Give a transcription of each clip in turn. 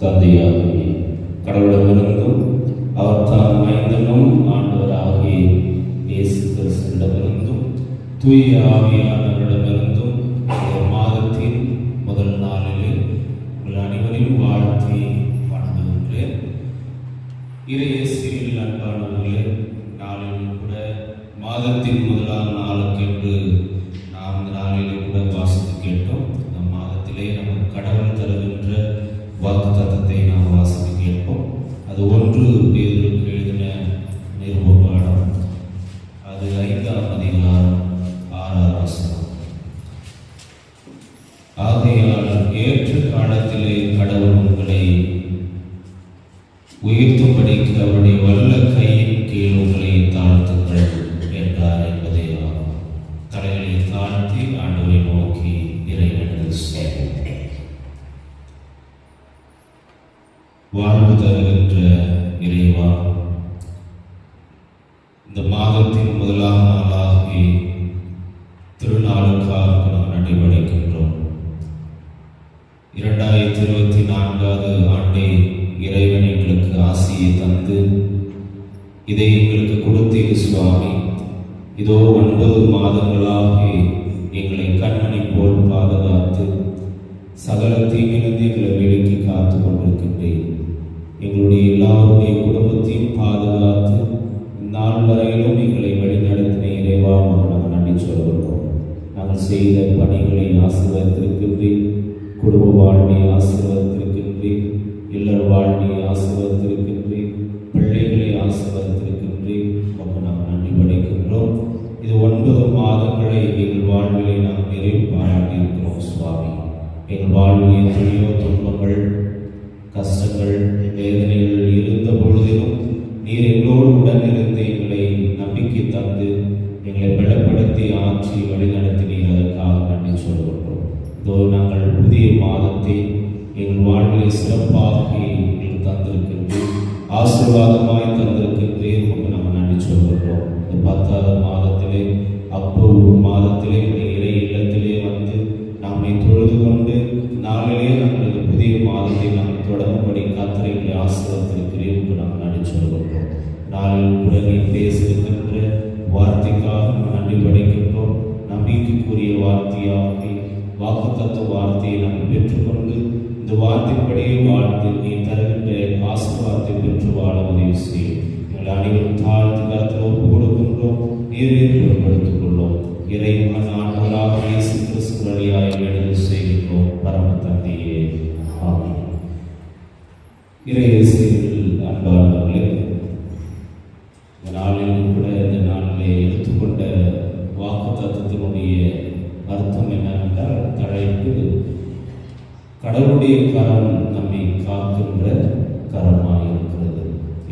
தந்தையாகிய கடவுளிடமிருந்தும் அவர் தாம் மைந்தனும் ஆண்டவராகிய இயேசு கிறிஸ்துவிடமிருந்தும் தூய ஆவியானவரிடமிருந்தும் மாதத்தின் முதல் நாளிலே உங்கள் அனைவரையும் வாழ்த்தி வணங்குகின்றேன். இறையேசுவில் அன்பானவர்களே, நாளில் கூட மாதத்தின் முதலாம் நாளுக்கென்று நாம் இந்த நாளிலே கூட வாசித்து கேட்டோம். இந்த மாதத்திலே நமக்கு கடவுள் தருகின்ற வாக்கு தத்தத்தை நாம் வாசித்து கேட்போம். அது 1 பேதுருக்கு எழுதின நிருப பாடம், அது 5ஆம் அதிகாரம் 6ஆம் வசனம். ஆகையால் ஏற்ற காலத்திலே கடவுள் உங்களை உயர்த்தும்படிக்கு அவருடைய வல்ல கையின் கீழ் உங்களை தாழ்த்துங்கள் என்றார் என்பதே ஆகும். தலைகளை தாழ்த்தி ஆண்டவரை நோக்கி இறைவனது செய்வோம். வாழ்வு தருகின்ற இறைவா, இந்த மாதத்தின் முதலாம் நாளாகி திருநாளுக்காக நாம் நன்றி படைக்கின்றோம். 2024 ஆண்டை இறைவன் எங்களுக்கு ஆசியை தந்து இதை எங்களுக்கு கொடுத்தீர் சுவாமி. இதோ 9 மாதங்களாக எங்களை கண்மணி போல் பாதுகாத்து சகல தீங்கிலிருந்து எங்களை விலக்கி காத்து கொண்டிருக்கின்றேன். எங்களுடைய எல்லாருடைய குடும்பத்தையும் பாதுகாத்து நாள் வரையிலும் எங்களை வழிநடத்தின இறைவா, நாங்கள் நன்றி சொல்கிறோம். நாங்கள் செய்த பணிகளை ஆசீர்வதித்திருக்கின்றேன். குடும்ப வாழ்வை ஆசீர்வதித்திருக்கின்றேன். இல்லற வாழ்வை ஆசீர்வதித்திருக்கின்றேன். பிள்ளைகளை ஆசீர்வதித்திருக்கின்றேன். நாங்கள் நன்றி படைக்கின்றோம். இது 9 மாதங்களை எங்கள் வாழ்விலை நாம் நிறைவு பாராட்டியிருக்கிறோம் சுவாமி. எங்கள் வாழ்வில் எத்தனையோ துன்பங்கள், கஷ்டங்கள், வேதனைகள் இருந்த பொழுதிலும் நீர் எங்களோடு உடன் இருந்து எங்களை நம்பிக்கை தந்து எங்களை பலப்படுத்தி ஆட்சி வழிநடத்தினீர். அதற்காக நன்றி சொல்கிறோம். இதோ நாங்கள் புதிய மாதத்தை எங்கள் வாழ்வில் சிறப்பாக எங்களுக்கு தந்திருக்கின்றேன், ஆசீர்வாதமாய் தந்திருக்கின்றேன். நாங்கள் நன்றி சொல்கிறோம். இந்த 10ஆவது மாதத்திலே மாதத்திலே இறை இல்லத்திலே வந்து நம்மை தொழுது கொண்டு நாளிலே நாங்கள் புதிய மாதத்தை நாங்கள் தொடங்கும்படி கர்த்தரை ஆசீர்வதித்திருக்கிறேன். நாங்கள் நன்றி சொல்கிறோம். நாளில் கூட நீ பேசியிருக்கின்ற வார்த்தைக்காக நாம் நன்றி படைக்கின்றோம். நம்பிக்கைக்குரிய வார்த்தையாகி வாக்கு தத்துவ வார்த்தையை நாங்கள் பெற்றுக்கொண்டு இந்த வார்த்தைப்படியே வாழ்ந்து நீ தருகின்ற ஆசீர்வாதத்தை பெற்று வாழ உதவி செய்யும். எங்கள் அனைவரும் தாழ்த்து கருத்தில் ஒப்பு கொடுக்கின்றோம். நீரே பொருட்படுத்திக் கொள்ளும். இறைவன் ஆண்டவராக இயேசு கிறிஸ்து வழியாய் வேண்டுதல் செய்கின்றோம். பரம தந்தையே, ஆமென். இறையேசுவில் அன்பானவர்களே, இந்த நாளில் கூட இந்த நாளிலே எடுத்துக்கொண்ட வாக்கு தத்துவத்தினுடைய அர்த்தம் என்னவென்றால், தலைப்பு கடவுளுடைய கரம் நம்மை காக்கின்ற கரமாயிருக்கிறது.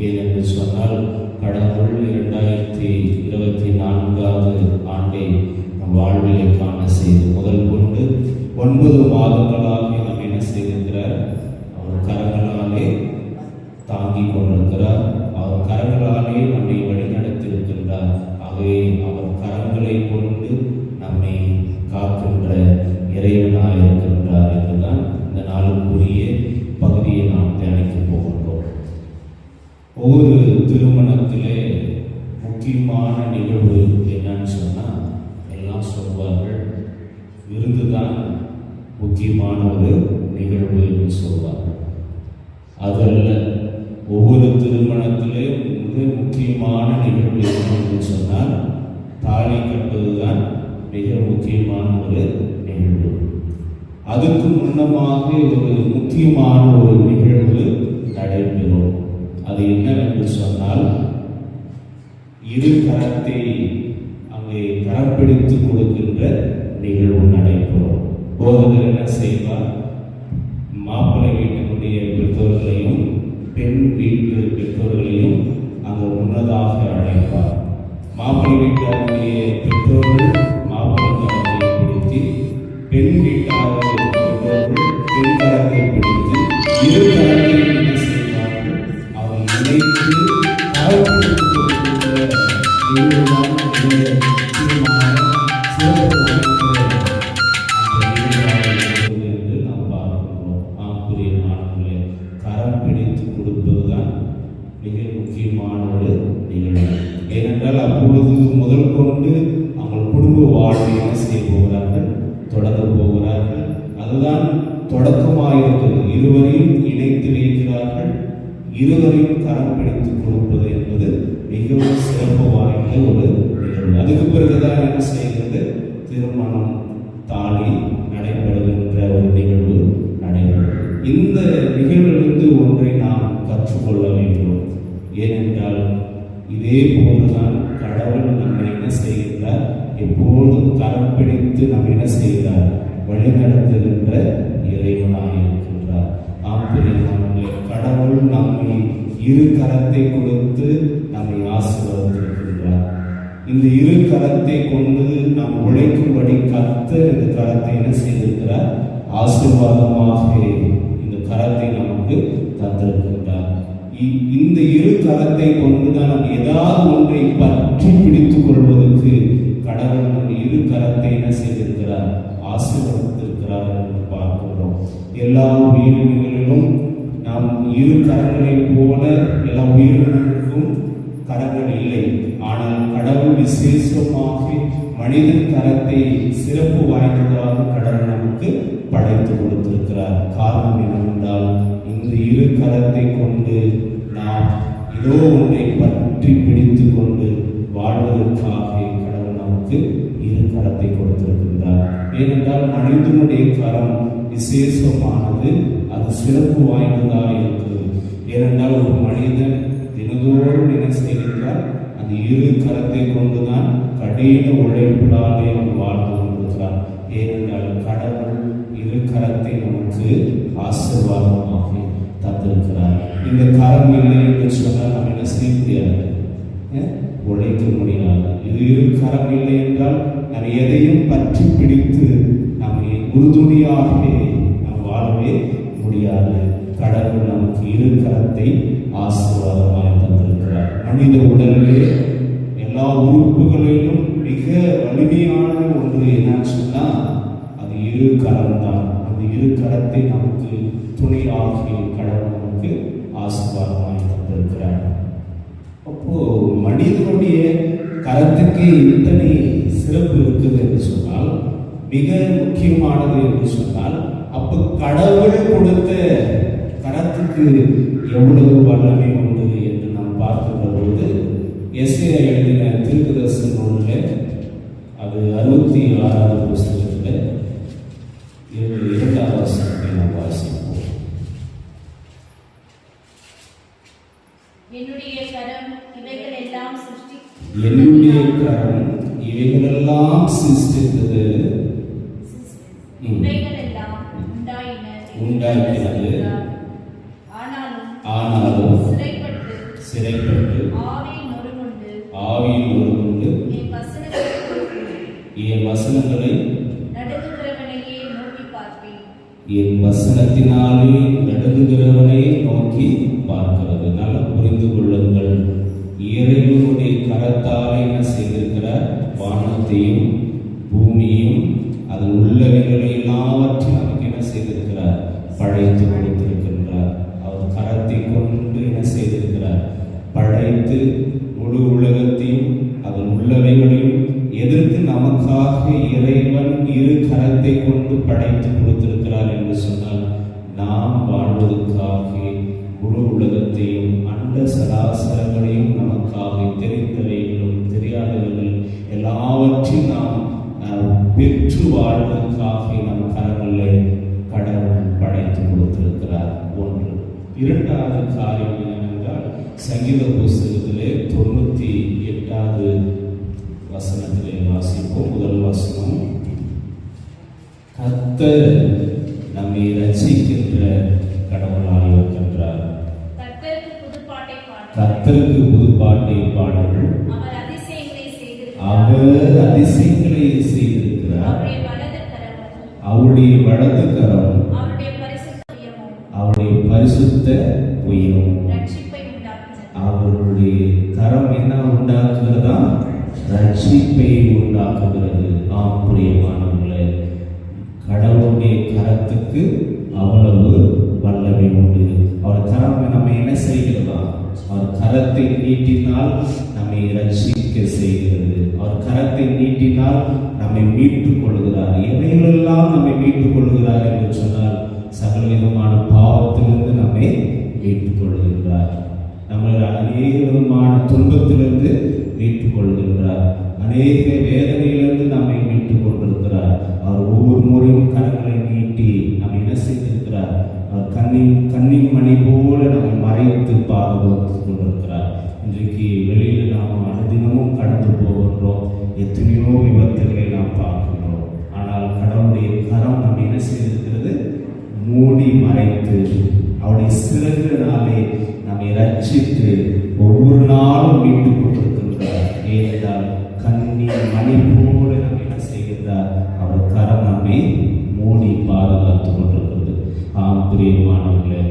ஏனென்று சொன்னால், கடவுள் 2024 ஆண்டை நம் வாழ்விலை காண செய்து முதல் கொண்டு 9 மாதங்களாக நாம் என்ன செய்திருக்கிறார்? அவர் கரங்களாலே தாங்கிக் கொண்டிருக்கிறார். அவர் கரங்களாலே நம்மை வழிநடத்தியிருக்கின்றார். ஆகவே அவர் கரங்களை கொண்டு நம்மை காக்கின்ற இறைவனாயிருக்கின்றார் என்றுதான் இந்த நாளுக்குரிய பகுதியை நாம் தியானிக்கப் போகின்றோம். ஒவ்வொரு திருமணத்திலே முக்கியமான நிகழ்வு என்னன்னு சொன்னால், எல்லாம் சொல்வார்கள் விருந்துதான் முக்கியமான ஒரு நிகழ்வு என்று சொல்வார்கள். அதல்ல, ஒவ்வொரு திருமணத்திலே மிக முக்கியமான நிகழ்வு என்று சொன்னால் தாலி கட்டுவதுதான் மிக முக்கியமான ஒரு நிகழ்வு. அதுக்கு முன்னமாக ஒரு முக்கியமான ஒரு நிகழ்வு நடைபெறும். அது என்னவென்று சொன்னால், இரு கரத்தை அங்கே கரப்பிடித்து கொடுக்கின்ற நிகழ்வு நடைபெறும். போதகர் என்ன செய்வார்? மாப்பிள்ளை வீட்டினுடைய பெற்றோர்களையும் பெண் வீட்டு பெற்றோர்களையும் அங்கு முன்னதாக அழைப்பார். மாப்பிள்ளை வீட்டாருடைய பெற்றோர்கள் மாப்பிள்ளை கரத்தை பிடித்து, பெண் வீட்டாளர் பெற்றோர்கள் பெண் கரத்தை பிடித்து, இரு கரத்தை என்ன செய்வார்கள்? அவர் இணைத்து என்ன செய்ய போகிறார்கள்? தொடங்க போகிறார்கள். அதுதான் தொடக்கமாக இருக்கிறது. இருவரையும் இணைத்து வைக்கிறார்கள். இருவரையும் கரம் பிடித்துக் கொடுப்பது என்பது மிகவும் சிறப்பு வாய்ந்த ஒரு நிகழ்வு. அதுக்கு பிறகுதான் என்ன செய்கிறது? திருமணம், தாலி நடைபெறுகின்ற ஒரு நிகழ்வு நடைபெறும். இந்த நிகழ்விலிருந்து ஒன்றை நாம் கற்றுக்கொள்ள வேண்டும். ஏனென்றால் இதே போன்றுதான் கடவுள் நம்மை என்ன செய்கிறார்? எப்போதும் கரம் பிடித்து நம்ம என்ன செய்கிறார்? வழிநடத்துகின்ற இறைவனாக இருக்கின்றார். ஆம்பிரியமானவர்களே, கடவுள் நம்மை இரு கரத்தை கொடுத்து நம்மை ஆசீர்வதித்திருக்கின்றார். இந்த இரு கரத்தை கொண்டு நாம் உழைக்கும்படி கர்த்தர் இந்த கரத்தை என்ன செய்திருக்கிறார்? ஆசீர்வாதமாக இந்த கரத்தை நமக்கு தந்திருக்கின்றார். இந்த இரு கரத்தை கொண்டுதான் நாம் ஏதாவது ஒன்றை பற்றி பிடித்துக் கொள்வதற்கு கடவுள் நம் இரு கரத்தை என்ன செய்திருக்கிறார்? ஆசீர்வதித்திருக்கிறார் என்று பார்க்கிறோம். எல்லா உயிரினங்களிலும் நாம் இரு கரங்களைப் போல எல்லா உயிரினங்களுக்கும் கரங்கள் இல்லை. ஆனால் கடவுள் விசேஷமாக மனிதன் கரத்தை சிறப்பு வாய்ந்ததாக கடவுள் நமக்கு படைத்து கொடுத்திருக்கிறார். காரணம் என்னவென்றால், இந்த இரு கரத்தை கொண்டு நாம் ஏதோ ஒன்றை பற்றி பிடித்துக் கொண்டு வாழ்வதற்காக கடவுள் நமக்கு இரு கரத்தை கொடுத்திருக்கின்றார். ஏனென்றால் மனிதனுடைய கரம் விசேஷமானது, அது சிறப்பு வாய்ந்ததாக இருக்கிறது. ஏனென்றால் ஒரு மனிதன் தினதோறும் என்ன செய்கின்றார்? அந்த இரு கரத்தை கொண்டுதான் கடின உழைப்பினாலே அவன் வாழ்ந்து கொண்டிருக்கிறான். ஏனென்றால் கடவுள் இரு கரத்தை நமக்கு ஆசீர்வாதமாக தந்திருக்கிறார். இந்த கரம் இல்லை என்று சொன்னால் நம்ம என்ன செய்ய முடியாது? உழைக்க முடியாது. இது இரு கரம் இல்லை என்றால் நாம் எதையும் பற்றி பிடித்து நம்மை உறுதுணையாக நாம் வாழவே முடியாது. கடவுள் நமக்கு இரு கரத்தை ஆசீர்வாதமாக தந்திருக்கிறார். மனித உடலிலே எல்லா உறுப்புகளிலும் மிக வலிமையான ஒன்று என்னன்னு சொன்னா அது இரு கரம் தான். அந்த இரு கரத்தை நமக்கு துணையாகி கடவுள் நமக்கு ஆசீர்வாதமாக தந்திருக்கிறார். அப்போ மனிதனுடைய கரத்துக்கு இத்தனை சிறப்பு இருக்குது என்று சொன்னால், மிக முக்கியமானது என்று சொன்னால், அப்ப கடவுள் கொடுத்த கரத்துக்கு எவ்வளவு வல்லமை உண்டு என்று நாம் பார்க்கின்ற பொழுது, எஸ்ஏயா எழுதின தீர்க்கதரிசன நூலில் அது 66வது புஸ்தகத்தில் 2வது வசனத்தை நாம் வாசிப்போம். என்னுடைய கரம் இவைகளெல்லாம் சிருஷ்டித்தது, இவைகளெல்லாம் உண்டாக்கினது. ஆனாலும் சிறைப்பட்டு ஆவியில் ஒருவொண்டு என் வசனங்களை நடுங்குகிறவனையே நோக்கி பார்ப்பேன். என் வசனத்தினாலே நடுங்குகிறவனையே நோக்கி பார்க்கிறது. நல்லா புரிந்து கொள்ளுங்கள். இறைவனுடைய கரத்தாலே என்ன செய்திருக்கிறார்? வானத்தையும் பூமியையும் அதில் உள்ளவைகளை எல்லாவற்றையும் நமக்கு என்ன செய்திருக்கிறார்? படைத்து கொடுத்திருக்கின்றார். அவர் கரத்தை கொண்டு என்ன செய்திருக்கிறார்? படைத்து முழு உலகத்தையும் அதில் உள்ளவைகளையும் எதற்கு நமக்காக இறைவன் இரு கரத்தை கொண்டு படைத்து கொடுத்திருக்கிறார் என்று சொன்னால், நாம் வாழ்வதற்காக முழு உலகத்தையும் அண்ட சராசரங்களையும் நமக்காக தெரிந்தவைகளும் தெரியாதவர்கள் எல்லாவற்றையும் நாம் பெற்று வாழ்வதற்காக நம் கரங்களில் கடவுள் படைத்து கொடுத்திருக்கிறார். ஒன்று. இரண்டாவது காரியம் என்னவென்றால், சங்கீத புஸ்தகத்திலே 98வது வசனத்திலே வாசிப்போம். முதல் வசனம், கர்த்தர் நம்மை ரட்சிக்கின்ற கடவுளாக இருக்கின்றார். கர்த்தருக்கு புதுப்பாட்டை பாடுங்கள். அவர் அதிசயங்களை செய்திருக்கிறார். அவருடைய வலது கரம் அவருடைய பரிசுத்த உயரம். அவருடைய கரம் என்ன உண்டாக்குகிறதா? ரட்சிப்பை உண்டாக்குகிறது. ஆம் பிரியமானவர்களே, கடவுளுடைய கரத்துக்கு அவ்வளவு வல்லமை உண்டு. அவர் கரம் நம்ம என்ன செய்கிறதா? அவர் கரத்தை நீட்டினால் நம்மை ரட்சிக்க செய்கிறது. அவர் கரத்தை நீட்டினால் நம்மை மீட்டுக் கொள்கிறார். எவைகளெல்லாம் நம்மை மீட்டுக் கொள்கிறார் என்று சொன்னால், சகலவிதமான பாவத்திலிருந்து நம்மை மீட்டுக் கொள்கின்றார். நம்மை அநேக விதமான துன்பத்திலிருந்து மீட்டுக் கொள்கின்றார். அநேக வேதனையிலிருந்து நம்மை மீட்டுக் கொண்டிருக்கிறார். அவர் ஒவ்வொரு முறையும் கரங்களை நீட்டி நம்மை என்ன செய்திருக்கிறார்? அவர் கண்ணின் மணி போல நம்மை மறைத்து பாதுகாத்துக் கொண்டிருக்கிறார். இன்றைக்கு வெளியில் நாம் அனுதினமும் கடந்து போகின்றோம். எத்தனையோ விபத்துகளை நாம் பார்க்கின்றோம். ஆனால் கடவுளுடைய கரம் நம்ம என்ன செய்திருக்கிறது? மூடி மறைத்து அவருடைய சிறகுனாலே நம்மை ரட்சித்து ஒவ்வொரு நாளும் மீட்டுக் கொண்டிருக்கின்றார். ஏனென்றால் கண்ணின் மணி போல நம்ம என்ன செய்கின்றார்? அவர் கரம் நம்மை மூடி பாதுகாத்துக் கொண்டிருக்கிறது. பிரியமானவர்களே,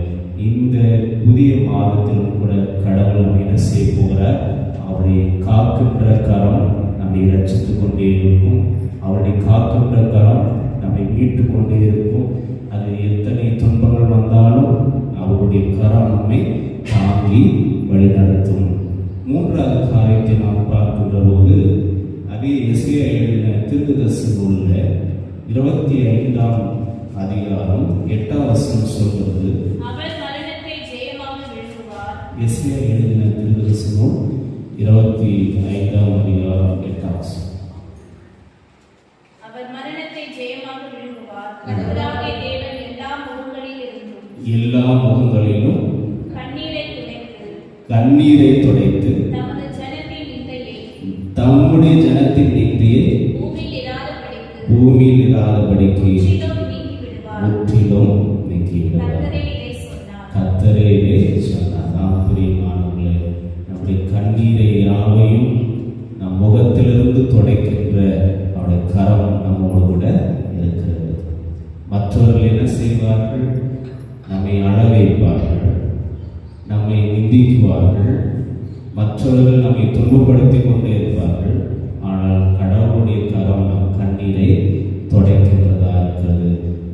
இந்த புதிய மாதத்திலும் கூட கடவுள் நம்ம என்ன செய்ய போகிறார்? அவருடைய காக்கின்ற கரம் நம்மை ரட்சித்துக் கொண்டே இருக்கும். அவருடைய காக்கின்ற கரம் நம்மை மீட்டுக் கொண்டே இருக்கும். அது எத்தனை துன்பங்கள் வந்தாலும் அவருடைய கரம் நம்மை தாங்கி வழிநடத்தும். மூன்றாவது காரியத்தை நாம் பார்க்கின்ற போது, அதே எசேயா எழுதின தீர்க்கதரிசி நூலில் 25ஆம் அதிகாரம் 8ஆம் வசனம் சொல்கிறது. எசேயா எழுதின தீர்க்கதரிசி நூல் 25ஆம் அதிகாரம் 8ஆம் வசனம். அவர் மரணத்தை ஜெயமாக விழுங்குவார். கடவுளாகிய தேவன் எல்லா முகங்களிலும் கண்ணீரை துடைத்து தம்முடைய ஜனத்தின் நிந்தையை பூமியில் இராதபடிக்கு முற்றிலும் நீக்கிவிடுவார். கர்த்தரே இதை சொன்னார். பிரியமானவர்களே, நம்முடைய கண்ணீரை யாவையும் நம் முகத்திலிருந்து துடைக்கின்ற அவருடைய கரம் நம்மோடு கூட இருக்கிறது. மற்றவர்கள் என்ன செய்வார்கள்? நம்மை அழ வைப்பார்கள், நம்மை நிந்திக்குவார்கள், மற்றவர்கள் நம்மை துன்பப்படுத்தி கொண்டே இருப்பார்கள். ஆனால் கடவுளுடைய கரம் நம் கண்ணீரை துடைக்கின்றதா இருக்கிறது.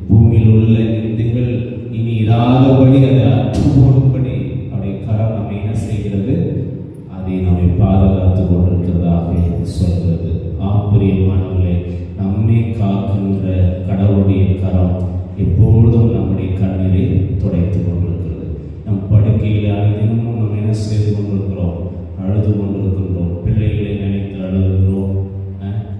பூமியில் உள்ள நிந்தைகள் இனி இராதபடி அதை அற்று போடும்படி அவருடைய கரம் நம்மை என்ன செய்கிறது? அதை நம்மை பாதுகாத்துக் கொண்டிருக்கிறதாக சொல்கிறது. பிரியமானவர்களே, நம்மை காக்கின்ற கடவுளுடைய கரம் எப்பொழுதும் நம்முடைய கண்ணீரை துடைத்துக் கொண்டிருக்கிறது. நம் படுக்கையில் அனைத்தினமும் நம்ம என்ன செய்து கொண்டிருக்கிறோம்? அழுது கொண்டிருக்கின்றோம். பிள்ளைகளை நினைத்து அழுகின்றோம்,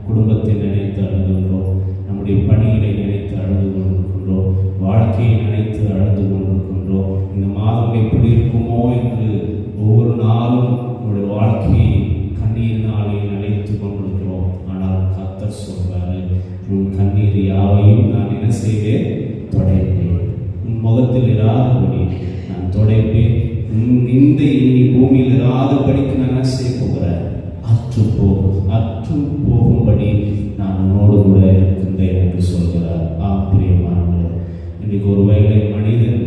குடும்பத்தை நினைத்து அழுகின்றோம், நம்முடைய பணிகளை நினைத்து அழுது கொண்டிருக்கின்றோம், வாழ்க்கையை நினைத்து அழுது கொண்டிருக்கின்றோம். இந்த மாதம் எப்படி இருக்குமோ என்று ஒவ்வொரு நாளும் நம்முடைய வாழ்க்கையை கண்ணீரினாலே நினைத்து கொண்டிருக்கிறோம். ஆனால் கர்த்தர் சொல்றாரு, உன் கண்ணீர் யாவையும் நான் என்ன செய்வேன்? தொடைப்பேன். உன் முகத்தில் இராதபடி நான் தொடைப்பேன். இந்த இனி பூமியில் இராதபடிக்கு நான் என்ன செய்ய போகிறேன்? அற்று போகும்படி நான் உன்னோடு கூட இருக்கின்றேன் என்று சொல்கிறார். பிரியமானவர்களே, இன்றைக்கு ஒருவேளை மனிதன்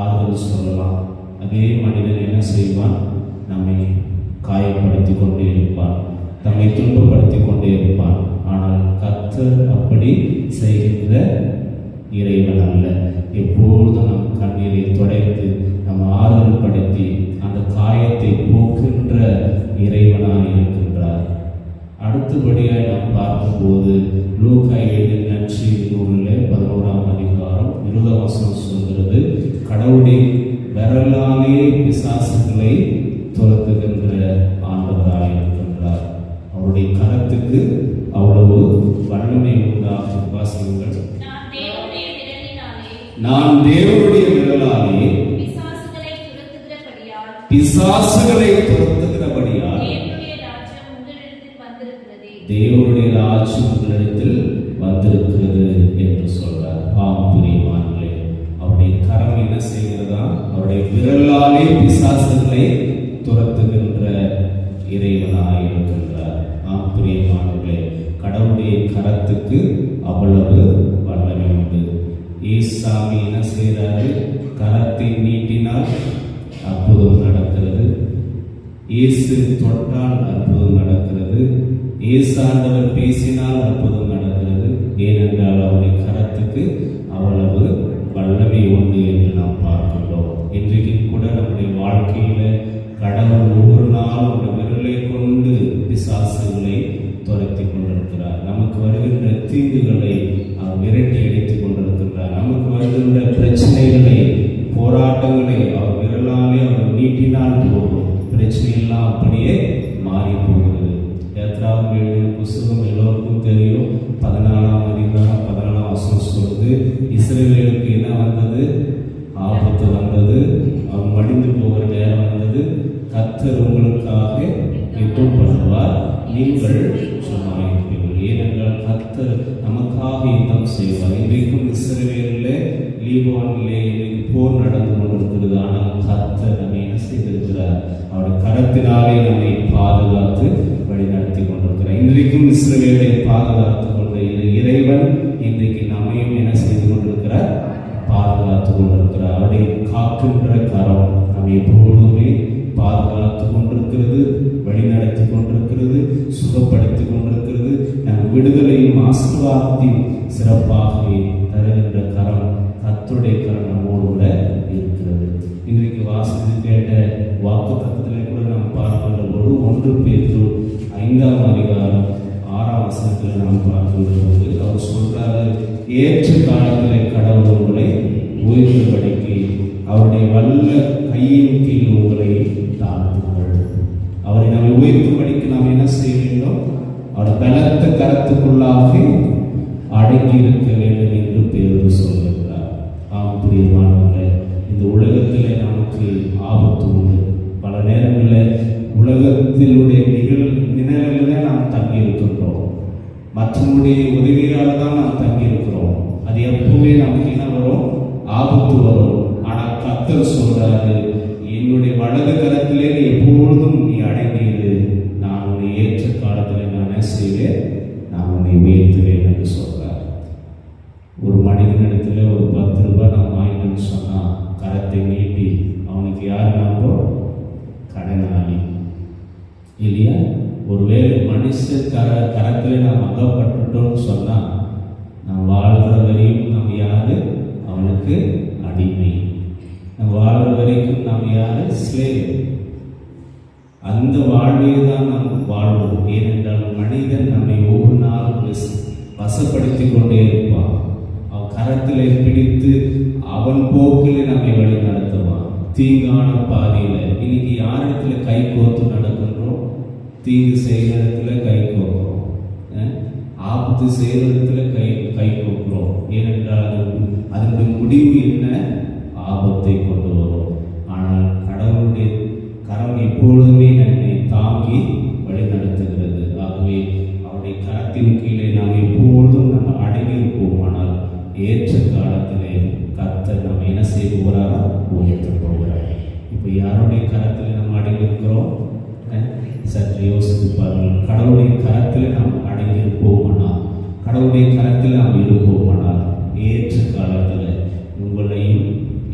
ஆறுதல் சொல்லலாம். அதே மனிதன் என்ன செய்வான்? நம்மை காயப்படுத்தி கொண்டே இருப்பான், தம்மை துன்பப்படுத்தி கொண்டே இருப்பான். ஆனால் கர்த்தர் அப்படி செய்கின்ற இறைவன் அல்ல. எப்பொழுதும் நம் கண்ணீரை துடைத்து நம்ம ஆறுதல் படுத்தி அந்த காயத்தை போக்குகின்ற இறைவனாக இருக்கின்றார். அடுத்தபடியாக நாம் பார்க்கும்போது லூக்கா எழுதின நற்செய்தி நூலில் 11ஆம் அதிகாரம் 20ஆம் வசனம் சொல்கிறது, கடவுளுடைய விரலாலே பிசாசுகளை துரத்துகின்ற ஆண்டவராக இருக்கின்றார். அவருடைய கரத்துக்கு அவ்வளவு வல்லமை உண்டாக வாசியுங்கள். நான் தேவனுடைய விரலாலே பிசாசுகளை துரத்துகிறபடியால் தேவனுடைய ராஜ்யம் உங்களிடத்தில் வந்திருக்கிறது என்று சொல்றார். பிரியமானவர்களே, அவருடைய கரம் என்ன செய்கிறதா? அவருடைய விரலாலே பிசாசுகளை துரத்துகின்ற இறைவனாக இருக்கின்றார். பிரியமானவர்களே, கடவுளுடைய கரத்துக்கு அவ்வளவு வல்லமை உண்டு. ஈசாமி என்ன செய்கிறாரு? கரத்தை நீட்டினால் அற்புதம் நடக்கிறது. இயேசு தொட்டால் அற்புதம் நடக்கிறது. இயேசாண்டவர் பேசினால் அற்புதம் நடக்கிறது. ஏனென்றால் அவருடைய கரத்துக்கு அவ்வளவு வல்லமை உண்டு என்று நாம் பார்க்கின்றோம். இன்றைக்கு கூட நம்முடைய வாழ்க்கையில கடவுள் ஒவ்வொரு நாளும் ஒரு விரலை கொண்டு பிசாசுகளை துரத்தி கொண்டிருக்கிறார். நமக்கு வருகின்ற தீங்குகளை அவர் விரட்டி அடித்துக் கொண்டிருக்கிறார். நமக்கு வருகின்ற பிரச்சனைகளை, போராட்டங்களை அவர் விரலாலே அவர் நீட்டினால் போகும், பிரச்சனையெல்லாம் அப்படியே மாறி போகிறது. யாத்ராகமம் எழுதின புஸ்தகம் எல்லோருக்கும் தெரியும். 14ஆம் அதிகாரம் 14ஆம் வசனம் சொல்லுது, இஸ்ரவேலுக்கு என்ன வந்தது? ஆபத்து வந்தது, அவர் மடிந்து போகிற நேரம் வந்தது. கர்த்தர் உங்களுக்காக யுத்தம் பண்ணுவார், நீங்கள் சும்மா இருப்பீர்கள். ஏனென்றால் கர்த்தர் நமக்காக யுத்தம் செய்வார். இன்றைக்கும் இஸ்ரவேலிலே லீபானிலே இன்றைக்கு போர் நடந்து கொண்டிருக்கிறது. ஆனால் கர்த்தர் நம்மை என்ன செய்திருக்கிறார்? அவருடைய கரத்தினாலே நம்மை பாதுகாத்து வழி நடத்தி கொண்டிருக்கிறார். இன்றைக்கும் இஸ்ரவேலை பாதுகாத்து கொண்ட இறைவன் இன்றைக்கு நம்மையும் என்ன செய்து கொண்டிருக்கிறார்? பாதுகாத்து கொண்டிருக்கிறார். அவருடைய காக்கின்ற கரம் நம்மை எப்பொழுதுமே பாதுகாத்து கொண்டிருக்கிறது, வழிநடத்தி கொண்டிருக்கிறது, சுகப்படுத்தி கொண்டிருக்கிறது. நம் விடுதலையும் ஆசீர்வாதத்தையும் சிறப்பாக தருகின்ற கரம், கர்த்தருடைய கரம் நம்மோடு கூட இருக்கிறது. இன்றைக்கு வாசித்து கேட்ட வாக்கு தத்துவத்திலே கூட நாம் பார்க்கின்ற போது 1 பேதுரு 5ஆம் அதிகாரம் 6ஆம் வசனத்தில் நாம் பார்க்கின்ற போது அவர் சொல்றாரு, ஏற்ற காலத்தில் கடவுள் உங்களை உயர்ந்தபடிக்கு அவருடைய வல்ல கையின் கீழ் உங்களை தாழ்த்துங்கள். அவரை நம்மை உயர்த்தும்படிக்கு நாம் என்ன செய்ய வேண்டும்? அவருடைய பலத்த கரத்துக்குள்ளாக அடங்கி இருக்க வேண்டும் என்று பேதுரு சொல்கிறார். ஆம் பிரியமானவர்களே, இந்த உலகத்திலே நமக்கு ஆபத்து உண்டு. பல நேரங்களில் உலகத்தினுடைய நிழலில் தான் நாம் தங்கி இருக்கின்றோம். மற்றவருடைய உதவியால் தான் நாம் தங்கி இருக்கிறோம். அது எப்பவுமே நமக்கு என்ன வரும்? ஆபத்து வரும். ஆனால் கர்த்தர் சொல்றாரு, என்னுடைய வலது கரத்திலே நீ எப்பொழுதும் நீ அடங்கியது, நான் உன்னை ஏற்ற காலத்தில் நான் என்ன செய்வேன்? நான் உன்னை உயர்த்துவேன் என்று சொல்றார். ஒரு மனிதனிடத்துல ஒரு 10 ரூபாய் நான் வாங்கினேன்னு சொன்னா கரத்தை நீட்டி அவனுக்கு யார் நாமோ? கடனாளி இல்லையா? ஒருவேளை மனுஷன் கரத்தில் நாம் அகப்பட்டுட்டோம்னு சொன்னா நாம் வாழ்கிற வரையும் நாம் யாரு? அவனுக்கு அடிமை. நாம் வாழ்கிற வரைக்கும் நாம் யாரு? ஸ்லேவ். அந்த வாழ்வை தான் நாம் வாழ்வோம். ஏனென்றால் மனிதன் நம்மை ஒவ்வொரு நாளும் வசப்படுத்தி கொண்டே இருப்பான். அவன் கரத்திலே பிடித்து அவன் போக்கிலே நம்மை வழி நடத்துவான், தீங்கான பாதையில. இன்னைக்கு யாரிடத்துல கை கோர்த்து நடக்கின்றோம்? தீங்கு செய்கிற இடத்துல கை கோர்க்கிறோம், ஆபத்து செய்கிற இடத்துல கை கோர்க்கிறோம். ஏனென்றால் அதனுடைய முடிவு என்ன? ஆபத்தை கொண்டு வரும். ஆனால் கடவுளுடைய கரம் எப்பொழுதுமே நம்மை தாங்கி வழி நடத்துகிறது. ஆகவே அவருடைய கரத்தின் கீழே நாம் எப்பொழுதும் நம்ம அடங்கி இருப்போமானால் ஏற்ற காலத்திலே கர்த்தர் நம்ம என்ன செய்ய போகிறாரோ? உயர்த்த போகிறார். இப்போ யாருடைய கரத்தில் நம்ம அடங்கி இருக்கிறோம்? சற்று யோசித்து பாருங்கள். கடவுளுடைய கரத்தில் நாம் அடங்கி இருப்போமானால், கடவுளுடைய கரத்தில் நாம் இருப்போமானால் ஏற்ற காலத்தில் உங்களையும்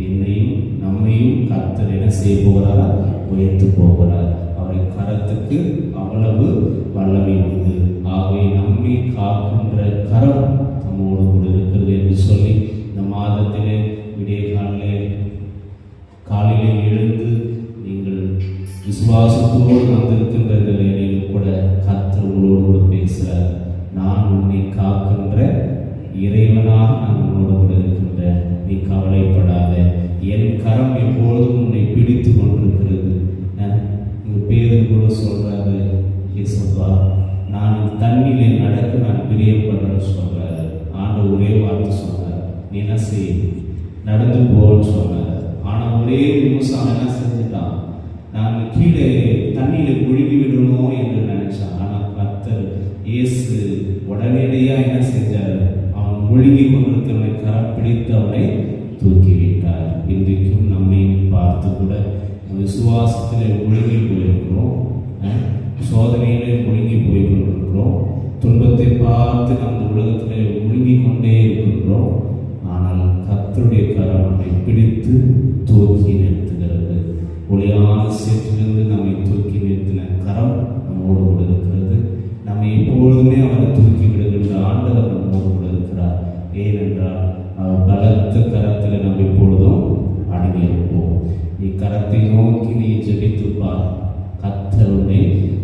என்னையும் நம்மையும் கர்த்தர் என்ன செய்ய போகிறாரா? உயர்த்து போகிறார். அவருடைய கரத்துக்கு அவ்வளவு வல்லமை உண்டு. ஆகவே நம்மை காக்கின்ற கரம் நம்மோடு கூட இருக்கிறது என்று சொல்லி இந்த மாதத்திலே விடிய காலையிலே எழுந்து நீங்கள் விசுவாசத்தோடு வந்திருக்கின்ற வேலையில் கூட கர்த்தர் உங்களோடு கூட பேசுகிறார். நான் உன்னை காக்கின்ற இறைவனாக நான் உன்னோடு கூட இருக்கின்றேன், நீ கவலைப்படாத, என் கரம் எப்பொழுதும் உன்னை பிடித்து கொண்டிருக்கிறது. பேரு கூட சொல்றாரு, இயேசுவா நான் தண்ணியிலே நடக்க நான் பிரியப்படுறேன்னு சொல்றாரு. ஆண்டவர் ஒரே வார்த்தை சொன்னார், நீ என்ன செய்? நடந்து போன்னு சொன்னார். ஆனால் ஒரே நிமிஷம் என்ன செஞ்சுட்டான்? நான் கீழே தண்ணியில முழுகி விடணும் என்று நினைச்சான். ஆனால் கர்த்தர் இயேசு உடனடியாக என்ன செஞ்சார்? அவன் முழுகி கொண்டிருக்கிறவனை கரம் பிடித்து அவனை தூக்கிவிட்டார். இன்றைக்கும் நம்மை பார்த்து கூட விசுவாசத்தில் முழுகி போயிருக்கிறோம், சோதனையிலே முழுகி போய் கொண்டிருக்கிறோம், துன்பத்தை பார்த்து நம்ம உலகத்தில் முழுகி கொண்டே இருக்கின்றோம். ஆனால் கர்த்தருடைய கரம் நம்மை பிடித்து தூக்கி நிறுத்துகிறது. ஒளியான சேற்றிலிருந்து நம்மை தூக்கி நிறுத்தின கரம் நம்மோடு கூட இருக்கிறது. நம்மை எப்பொழுதுமே அவரை தூக்கி விடுகின்ற ஆண்டவர் நம்மோடு கூட இருக்கிறார். ஏனென்றால் அவர் பலத்த கரத்தில் நம்ம எப்பொழுதும் அடங்கி இருப்போம். நீ கரத்தை நோக்கி நீ ஜெபித்துப்பார், கர்த்தர் உன்னை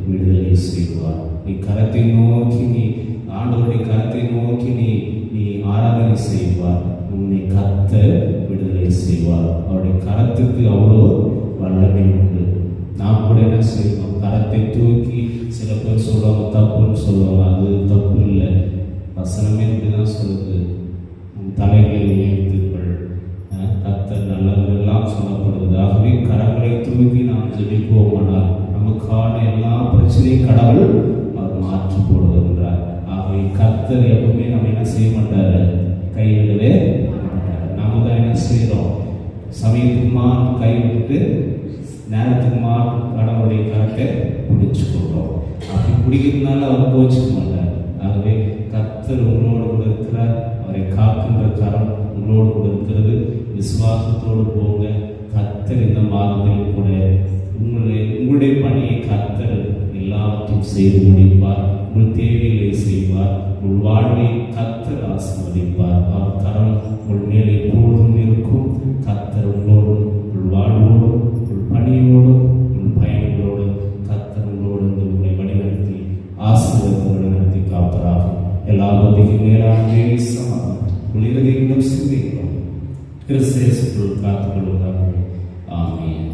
விடுதலை செய்வார். நீ கரத்தை நோக்கி நீ ஆண்டவருடைய கரத்தை நோக்கி நீ ஆராதனை செய்வார். உன்னை கர்த்தர் விடுதலை செய்வார். அவருடைய கரத்துக்கு அவ்வளோ வல்லமை உண்டு. நாம் கூட என்ன செய்வோம், கரத்தை தூக்கி சில பேர் சொல்லுவாங்க தப்புன்னு சொல்லுவாங்க. அது தப்பு இல்லை, வசனமே இப்படிதான் சொல்லுது. தலைகளை உயர்த்துக்கள், கர்த்தர் நல்லவர் எல்லாம் சொல்லப்படுது. ஆகவே கரங்களை தூக்கி நாம் ஜெபிப்போமானால் நமக்கான எல்லா பிரச்சனையும் கடவுள் அவர் மாற்றி போடுகின்றார். ஆகவே கர்த்தர் எப்பவுமே நம்ம என்ன செய்ய மாட்டாரு, கைவிடவே மாட்டார். நம்ம தான் என்ன செய்யறோம், சமயத்துக்குமா கைவிட்டு நேரத்துக்குமா கடவுளுடைய கரத்தை பிடிச்சுக்கொள்றோம். அப்படி பிடிக்கிறதுனால அவர் கோச்சிக்க மாட்டார். ஆகவே கர்த்தர் உங்களோடு கூட இருக்கிறார். அவரை காக்கின்ற கரம் உங்களோடு கூட இருக்கிறது. விசுவாசத்தோடு போங்க. கர்த்தர் இந்த மாதத்திலும் கூட உங்களுடைய பணியை கர்த்தர் எல்லாவற்றையும் செய்து முடிப்பார். உங்கள் தேவைகளை செய்வார். உங்கள் வாழ்வை கர்த்தர் ஆசீர்வதிப்பார். அவர் கரம் உங்கள் மேலே எப்பொழுதும் இருக்கும். கர்த்தர் உங்களோடும் உங்கள் வாழ்வோடும் உங்கள் பணியோடும் உங்கள் பயன்களோடும் கர்த்தர் உங்களோடு உங்களை வழிநடத்தி ஆசீர்வாதத்தை வழிநடத்தி காப்பராக. எல்லா பகுதிக்கு மேலான நேசமாக உங்கள் இருதயங்களும் சிந்திக்கிறோம். கிறிஸ்து இயேசுவுக்குள் காத்துக்கொள்வதாக. ஆமென்.